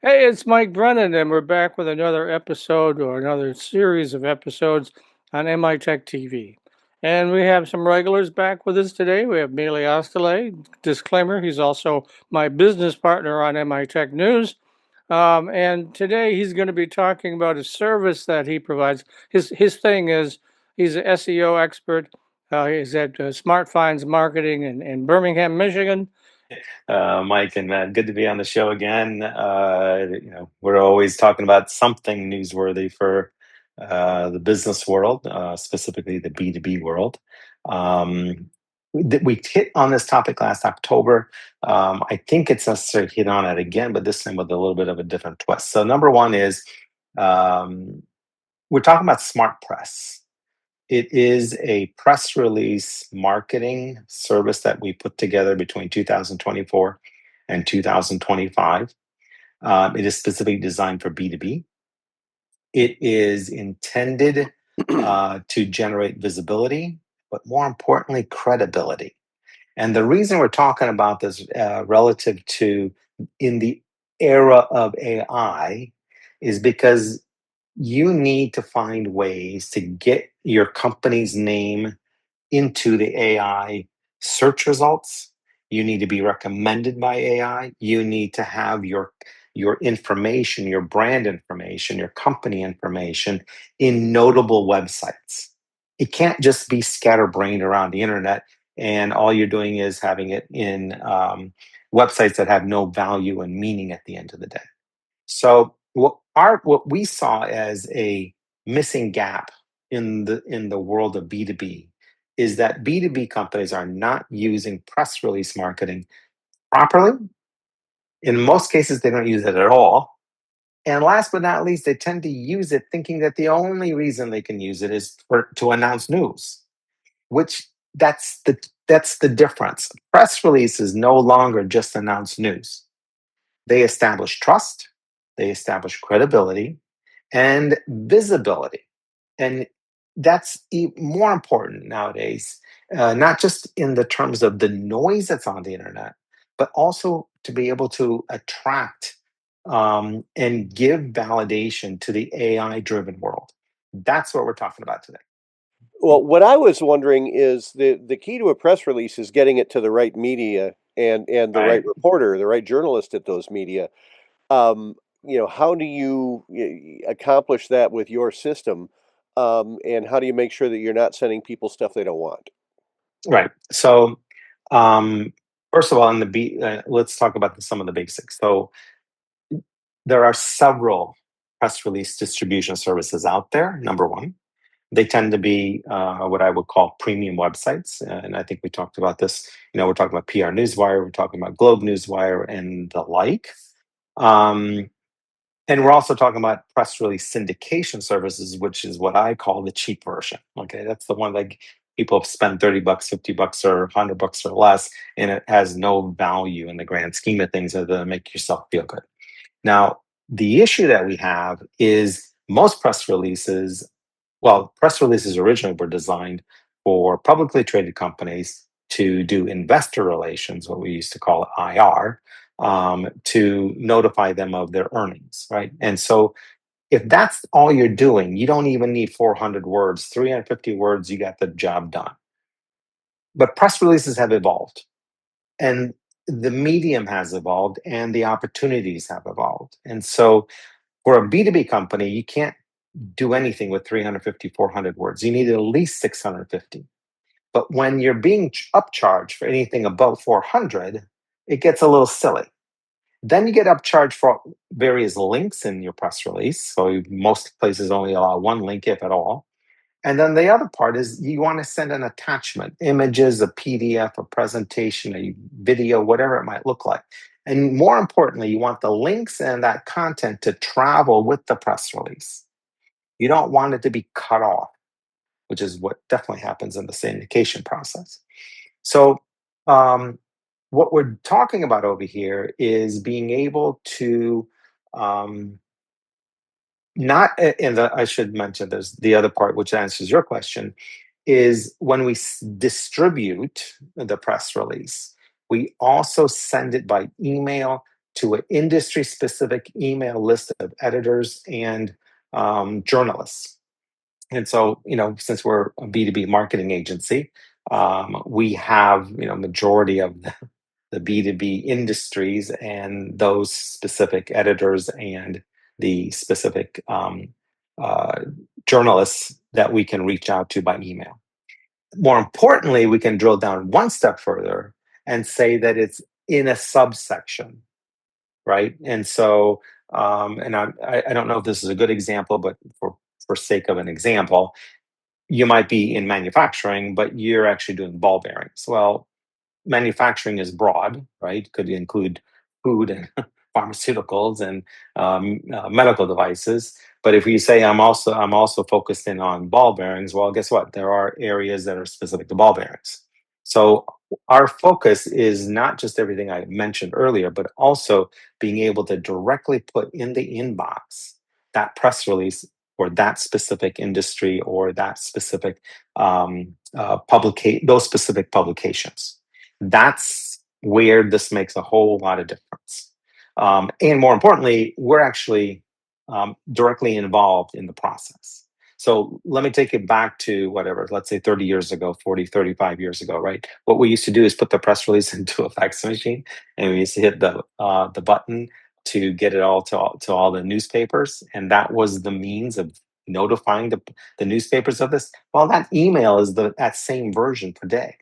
Hey, it's Mike Brennan, and we're back with another episode or another series of episodes on MITech TV. And we have some regulars back with us today. We have Mealy Ostale. Disclaimer, he's also my business partner on MITech News. And today he's going to be talking about a service that he provides. His thing is he's an SEO expert. He's at Smart Finds Marketing in Birmingham, Michigan. Mike, and good to be on the show again. We're always talking about something newsworthy for the business world, specifically the B2B world. We hit on this topic last October. I think it's necessary to hit on it again, but this time with a little bit of a different twist. So, number one is um, we're talking about SmartPress. It is a press release marketing service that we put together between 2024 and 2025. It is specifically designed for B2B. It is intended to generate visibility, but more importantly, credibility. And the reason we're talking about this relative to in the era of AI is because you need to find ways to get your company's name into the AI search results. You need to be recommended by AI. You need to have your information, your brand information, your company information in notable websites. It can't just be scatterbrained around the internet, and all you're doing is having it in websites that have no value and meaning at the end of the day. So what we saw as a missing gap in the world of B2B is that B2B companies are not using press release marketing properly. In most cases, they don't use it at all. And last but not least, they tend to use it thinking that the only reason they can use it is to announce news, which that's the difference. Press releases no longer just announce news. They establish trust, they establish credibility and visibility. And that's more important nowadays, not just in the terms of the noise that's on the internet, but also to be able to attract and give validation to the AI driven world. That's what we're talking about today. Well, what I was wondering is the key to a press release is getting it to the right media and the right Right. reporter, the right journalist at those media. Um, how do you accomplish that with your system? And how do you make sure that you're not sending people stuff they don't want? Right. So, first of all, let's talk about some of the basics. So, there are several press release distribution services out there. Number one, they tend to be what I would call premium websites, and I think we talked about this. We're talking about PR Newswire, we're talking about Globe Newswire, and the like. Um, and we're also talking about press release syndication services, which is what I call the cheap version. Okay, that's the one that people spend $30, $50, or $100 or less, and it has no value in the grand scheme of things other than make yourself feel good. Now, the issue that we have is most press releases originally were designed for publicly traded companies to do investor relations, what we used to call IR, to notify them of their earnings, right? And so if that's all you're doing, you don't even need 400 words, 350 words, you got the job done. But press releases have evolved, and the medium has evolved, and the opportunities have evolved. And so for a B2B company, you can't do anything with 350, 400 words. You need at least 650. But when you're being upcharged for anything above 400, it gets a little silly. Then you get upcharged for various links in your press release. So most places only allow one link, if at all. And then the other part is you want to send an attachment, images, a PDF, a presentation, a video, whatever it might look like. And more importantly, you want the links and that content to travel with the press release. You don't want it to be cut off, which is what definitely happens in the syndication process. So, what we're talking about over here is being able to um, not, and I should mention there's the other part which answers your question is when we distribute the press release, we also send it by email to an industry-specific email list of editors and journalists. And so, since we're a B2B marketing agency, we have, majority of the B2B industries and those specific editors and the specific uh, journalists that we can reach out to by email. More importantly, we can drill down one step further and say that it's in a subsection, right? And so, and I don't know if this is a good example, but for sake of an example, you might be in manufacturing, but you're actually doing ball bearings. Well, manufacturing is broad, right? Could include food and pharmaceuticals and medical devices. But if you say I'm also focused in on ball bearings, well, guess what? There are areas that are specific to ball bearings. So our focus is not just everything I mentioned earlier, but also being able to directly put in the inbox that press release for that specific industry or that specific those specific publications. That's where this makes a whole lot of difference. And more importantly, we're actually directly involved in the process. So let me take it back to whatever, let's say 30 years ago, 40, 35 years ago, right? What we used to do is put the press release into a fax machine, and we used to hit the button to get it all to all the newspapers. And that was the means of notifying the newspapers of this. Well, that email is that same version today.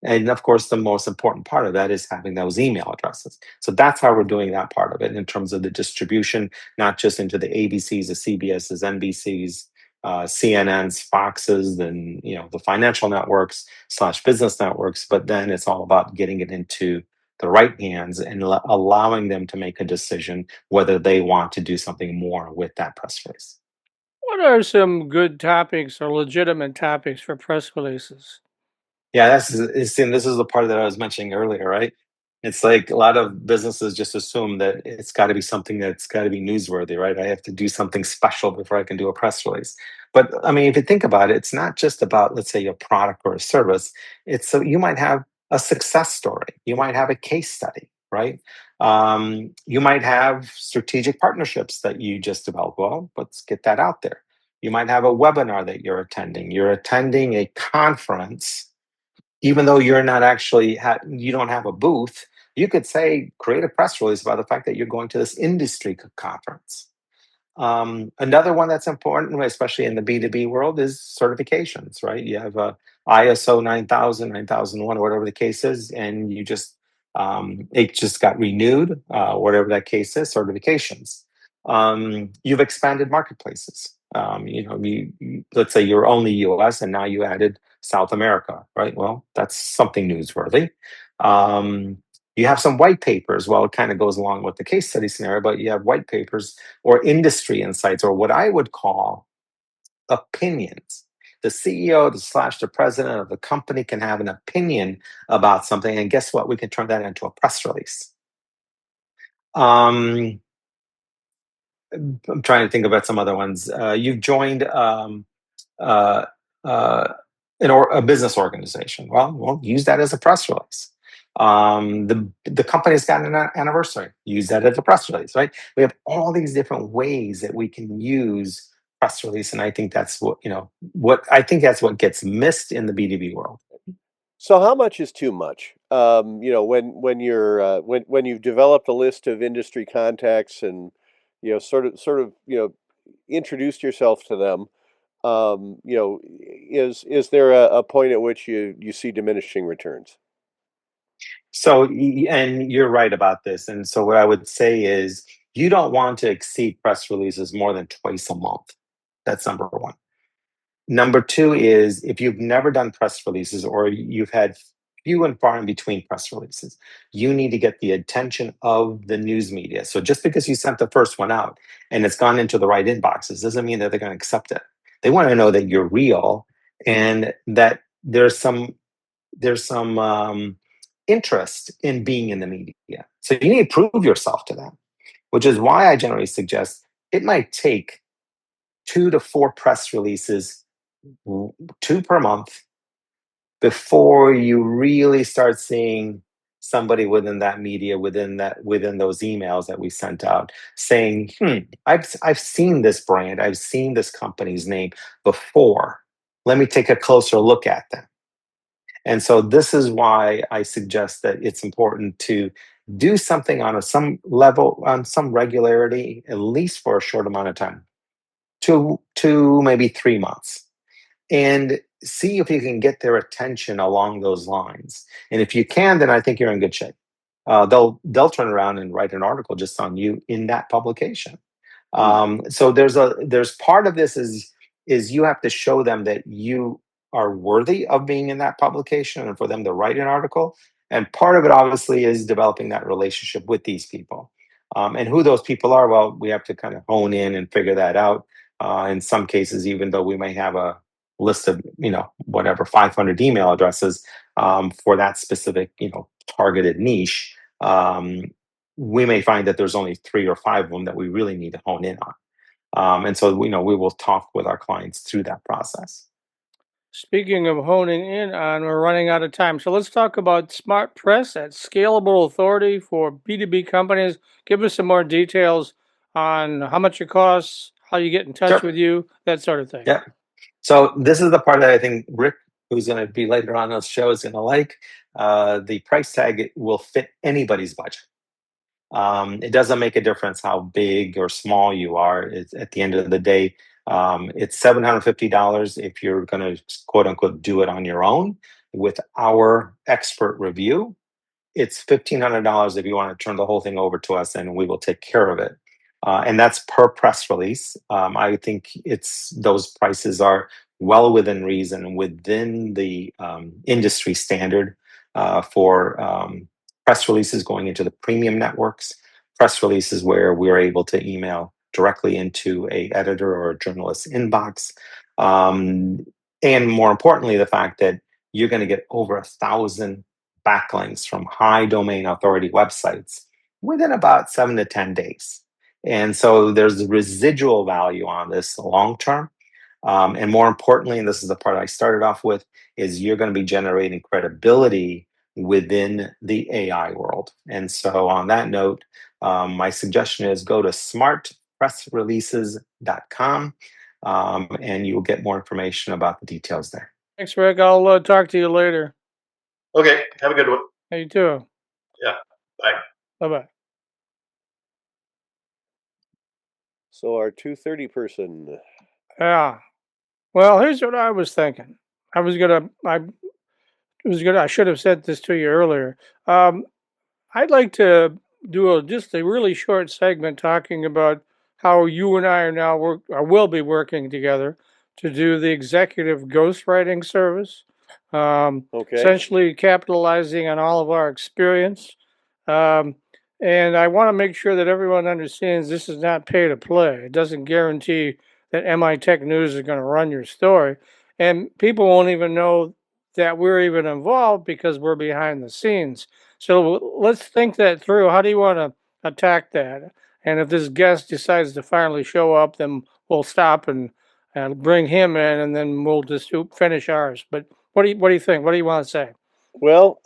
And of course, the most important part of that is having those email addresses. So that's how we're doing that part of it in terms of the distribution, not just into the ABCs, the CBSs, NBCs, CNNs, Foxes, then the financial networks / business networks. But then it's all about getting it into the right hands and allowing them to make a decision whether they want to do something more with that press release. What are some good topics or legitimate topics for press releases? Yeah, and this is the part that I was mentioning earlier, right? It's like a lot of businesses just assume that it's got to be something that's got to be newsworthy, right? I have to do something special before I can do a press release. But I mean, if you think about it, it's not just about, let's say, a product or a service. It's so you might have a success story, you might have a case study, right? You might have strategic partnerships that you just developed. Well, let's get that out there. You might have a webinar that you're attending. You're attending a conference even though you're not actually you don't have a booth. You could say create a press release about the fact that you're going to this industry conference. Another one that's important, especially in the B2B world, is certifications, right? You have a ISO 9000, 9001, whatever the case is, and it just got renewed, whatever that case is, certifications. You've expanded marketplaces. Let's say you're only US and now you added South America, right? Well, that's something newsworthy. You have some white papers. Well, it kind of goes along with the case study scenario, but you have white papers or industry insights, or what I would call opinions. The CEO / the president of the company can have an opinion about something, and guess what? We can turn that into a press release. Um, I'm trying to think about some other ones. You've joined uh, uh, a business organization. Well, use that as a press release. The company's got an anniversary. Use that as a press release, right? We have all these different ways that we can use press release, and I think that's what gets missed in the B2B world. So how much is too much? When you're when you've developed a list of industry contacts and sort of introduced yourself to them, is there a point at which you see diminishing returns? So, and you're right about this. And so, what I would say is, you don't want to exceed press releases more than twice a month. That's number one. Number two is, if you've never done press releases or you've had few and far in between press releases, you need to get the attention of the news media. So just because you sent the first one out and it's gone into the right inboxes doesn't mean that they're going to accept it. They want to know that you're real and that there's some interest in being in the media. So you need to prove yourself to them, which is why I generally suggest it might take 2 to 4 press releases, 2 per month, before you really start seeing somebody within that media, within those emails that we sent out, saying, I've seen this brand, I've seen this company's name before. Let me take a closer look at them. And so this is why I suggest that it's important to do something on some level, on some regularity, at least for a short amount of time, 2 maybe 3 months, and see if you can get their attention along those lines. And if you can, then I think you're in good shape. They'll turn around and write an article just on you in that publication. So there's part of this is you have to show them that you are worthy of being in that publication and for them to write an article. And part of it obviously is developing that relationship with these people. And who those people are, well, we have to kind of hone in and figure that out. In some cases, even though we may have a list of whatever 500 email addresses for that specific targeted niche, we may find that there's only 3 or 5 of them that we really need to hone in on. And so we will talk with our clients through that process. Speaking of honing in on, we're running out of time. So let's talk about SmartPress, that scalable authority for B2B companies. Give us some more details on how much it costs, how you get in touch with you, that sort of thing. Yeah. So this is the part that I think Rick, who's going to be later on the show, is going to like. The price tag will fit anybody's budget. It doesn't make a difference how big or small you are. At the end of the day, it's $750 if you're going to quote unquote do it on your own with our expert review. It's $1,500 if you want to turn the whole thing over to us, and we will take care of it. And that's per press release. I think those prices are well within reason, within the industry standard for press releases going into the premium networks, press releases where we're able to email directly into a editor or a journalist's inbox. And more importantly, the fact that you're going to get over 1,000 backlinks from high domain authority websites within about 7 to 10 days. And so there's residual value on this long term. And more importantly, and this is the part I started off with, is you're going to be generating credibility within the AI world. And so on that note, my suggestion is go to smartpressreleases.com and you'll get more information about the details there. Thanks, Rick. I'll talk to you later. Okay. Have a good one. Hey, you too. Yeah. Bye. Bye-bye. So our 2:30 person. Yeah. Well, here's what I was thinking. I should have said this to you earlier. I'd like to do just a really short segment talking about how you and I are now will be working together to do the executive ghostwriting service. Essentially capitalizing on all of our experience. And I want to make sure that everyone understands this is not pay to play. It doesn't guarantee that MI Tech News is going to run your story. And people won't even know that we're even involved because we're behind the scenes. So let's think that through. How do you want to attack that? And if this guest decides to finally show up, then we'll stop and bring him in, and then we'll just finish ours. But what do you think? What do you want to say? Well,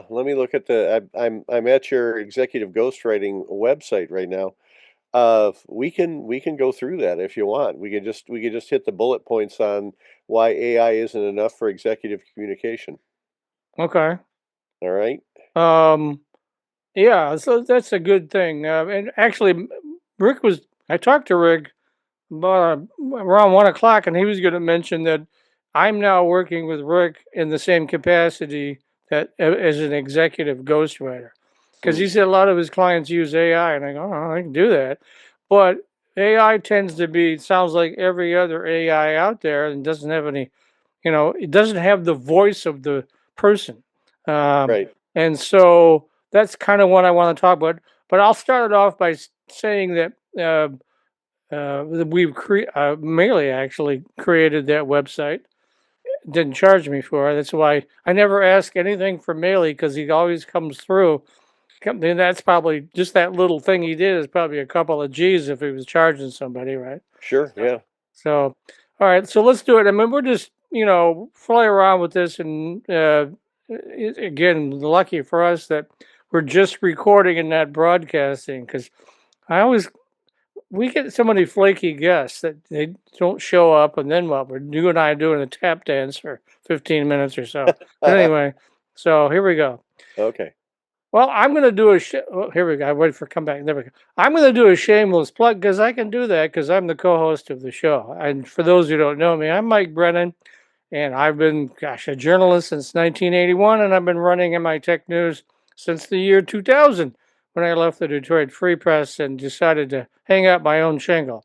let me look at I'm at your executive ghostwriting website right now. We can go through that if you want. We could just hit the bullet points on why AI isn't enough for executive communication. Okay. All right. Yeah, so that's a good thing. And actually, I talked to Rick about around 1 o'clock, and he was going to mention that I'm now working with Rick in the same capacity that as an executive ghostwriter, because he said a lot of his clients use AI, and I go, oh, I can do that, but AI tends to sounds like every other AI out there, and doesn't have any, it doesn't have the voice of the person, Right. and so that's kind of what I want to talk about. But I'll start it off by saying that. Melee actually created that website. Didn't charge me for it. That's why I never ask anything for Melee, because he always comes through. And that's probably just that little thing he did is probably a couple of G's if he was charging somebody, right? Sure. Yeah. So, all right. So let's do it. I mean, we're just fly around with this and again, lucky for us that we're just recording and not broadcasting, because I always we get so many flaky guests that they don't show up, and then what? We're you and I doing a tap dance for 15 minutes or so. But anyway, so here we go. Okay. Well, I'm going to do here we go. I wait for come back. There we go. I'm going to do a shameless plug because I can do that because I'm the co-host of the show. And for those who don't know me, I'm Mike Brennan, and I've been, gosh, a journalist since 1981, and I've been running MITech News since the year 2000 when I left the Detroit Free Press and decided to hang out my own shingle.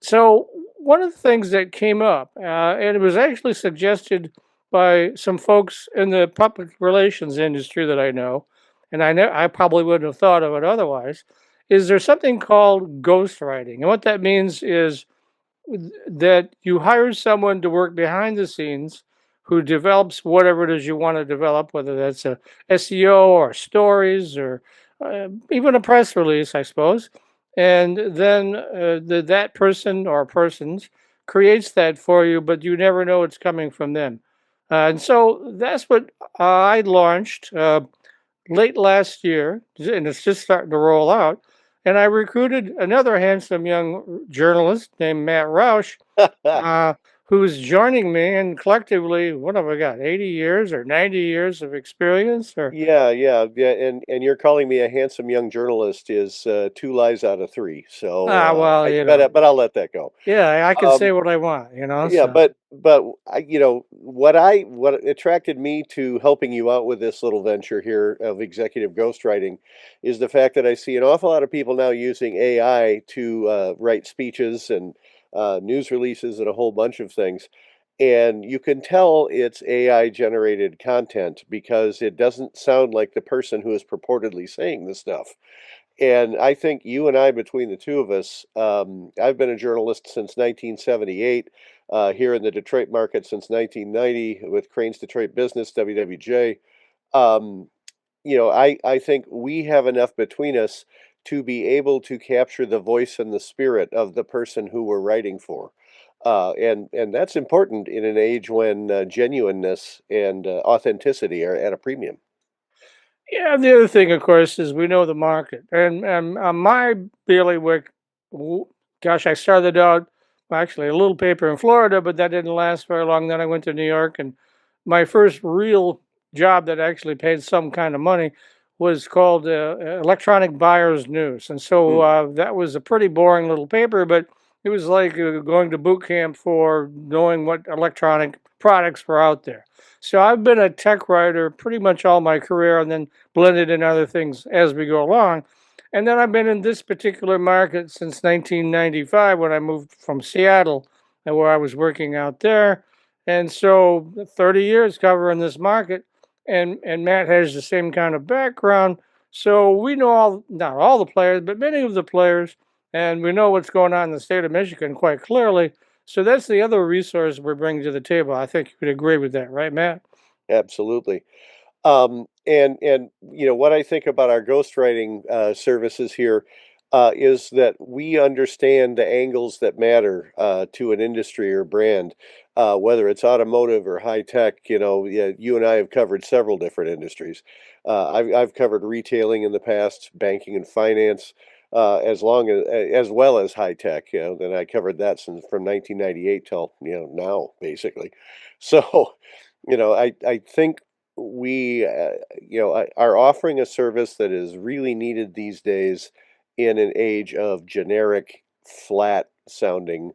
So one of the things that came up, and it was actually suggested by some folks in the public relations industry that I know, and I probably wouldn't have thought of it otherwise, is there's something called ghostwriting. And what that means is that you hire someone to work behind the scenes who develops whatever it is you want to develop, whether that's a SEO or stories or even a press release, I suppose. And then that person or persons creates that for you, but you never know it's coming from them. And so that's what I launched late last year, and it's just starting to roll out. And I recruited another handsome young journalist named Matt Roush, uh, who's joining me. And collectively, what have I got? 80 years or 90 years of experience? Or Yeah. And you're calling me a handsome young journalist is two lies out of three. So, well, but I'll let that go. yeah, I can Um, say what I want, you know. yeah, So but what attracted me to helping you out with this little venture here of executive ghostwriting is the fact that I see an awful lot of people now using AI to write speeches and news releases and a whole bunch of things. And you can tell it's AI generated content because it doesn't sound like the person who is purportedly saying the stuff. And I think you and I, between the two of us, I've been a journalist since 1978, here in the Detroit market since 1990 with Crane's Detroit Business, WWJ. Um, I think we have enough between us to be able to capture the voice and the spirit of the person who we're writing for. And that's important in an age when genuineness and authenticity are at a premium. yeah, the other thing, of course, is we know the market. And my bailiwick, gosh, I started out actually a little paper in Florida, but that didn't last very long. Then I went to New York, and my first real job that actually paid some kind of money was called Electronic Buyers News. And so Mm. that was a pretty boring little paper, but it was like going to boot camp for knowing what electronic products were out there. So I've been a tech writer pretty much all my career, and then blended in other things as we go along. And then I've been in this particular market since 1995 when I moved from Seattle, where I was working out there. And so 30 years covering this market. And Matt has the same kind of background. So we know not all the players, but many of the players. And we know what's going on in the state of Michigan quite clearly. So that's the other resource we're bringing to the table. I think you could agree with that, right, Matt? Absolutely. And what I think about our ghostwriting services here is that we understand the angles that matter to an industry or brand, whether it's automotive or high tech. Yeah, you and I have covered several different industries. I've covered retailing in the past, banking and finance, as well as high tech. And I covered that since from 1998 till now, basically. So. I think we are offering a service that is really needed these days in an age of generic, flat sounding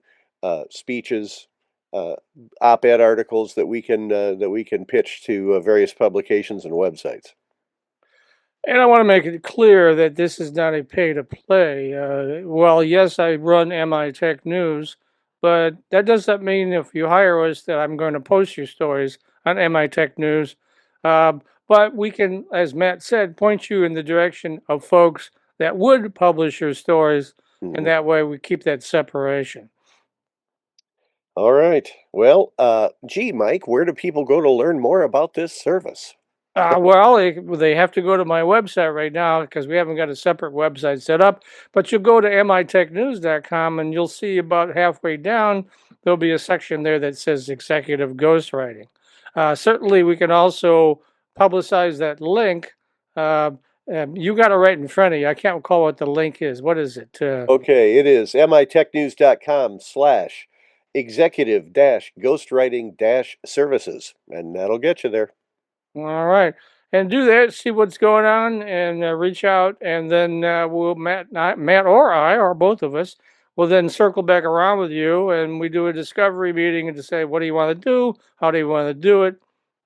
speeches, uh, op-ed articles that we can pitch to various publications and websites. And I want to make it clear that this is not a pay to play. Well, yes, I run MI Tech News, but that doesn't mean if you hire us that I'm going to post your stories on MI Tech News. But we can, as Matt said, point you in the direction of folks that would publish your stories, and Mhm. that way we keep that separation. All right. Well, gee, Mike, where do people go to learn more about this service? Well, they have to go to my website right now because we haven't got a separate website set up. But you'll go to MITechNews.com and you'll see about halfway down, there'll be a section there that says executive ghostwriting. Certainly, we can also publicize that link. You got it right in front of you. I can't recall what the link is. What is it? Okay, it is MITechNews.com/executive ghostwriting services, and that'll get you there. All right. And do that, see what's going on, and reach out, and then Matt or I, or both of us, will then circle back around with you, and we do a discovery meeting and to say, what do you want to do? How do you want to do it?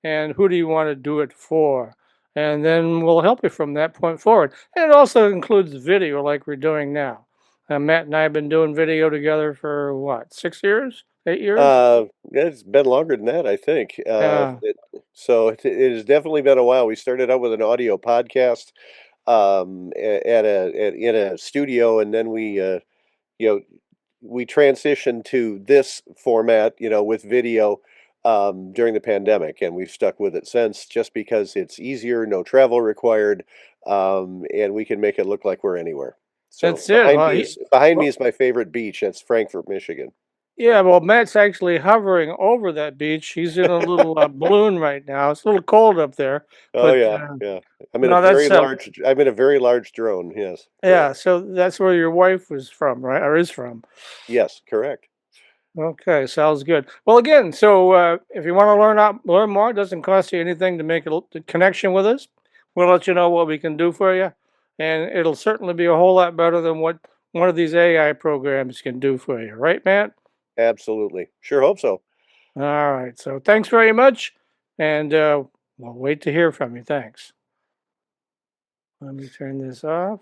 And who do you want to do it for? And then we'll help you from that point forward. And it also includes video like we're doing now. Matt and I have been doing video together for what, 6 years? 8 years? It's been longer than that, I think. Yeah. It has definitely been a while. We started out with an audio podcast in a studio, and then you know we transitioned to this format, with video during the pandemic, and we've stuck with it since, just because it's easier, no travel required, and we can make it look like we're anywhere. So That's it. Well, behind me well, is my favorite beach. That's Frankfort, Michigan. yeah, well, Matt's actually hovering over that beach. He's in a little balloon right now. It's a little cold up there, Oh but yeah, yeah. no, that's I'm in a very large drone. Yes, yeah. correct. So that's where your wife was from, right? Or is from? Yes, correct. Okay, sounds good. Well, again, so if you want to learn more, it doesn't cost you anything to make a connection with us. We'll let you know what we can do for you, and it'll certainly be a whole lot better than what one of these AI programs can do for you, right, Matt? Absolutely. Sure hope so. All right. So thanks very much. And we'll wait to hear from you. Thanks. Let me turn this off.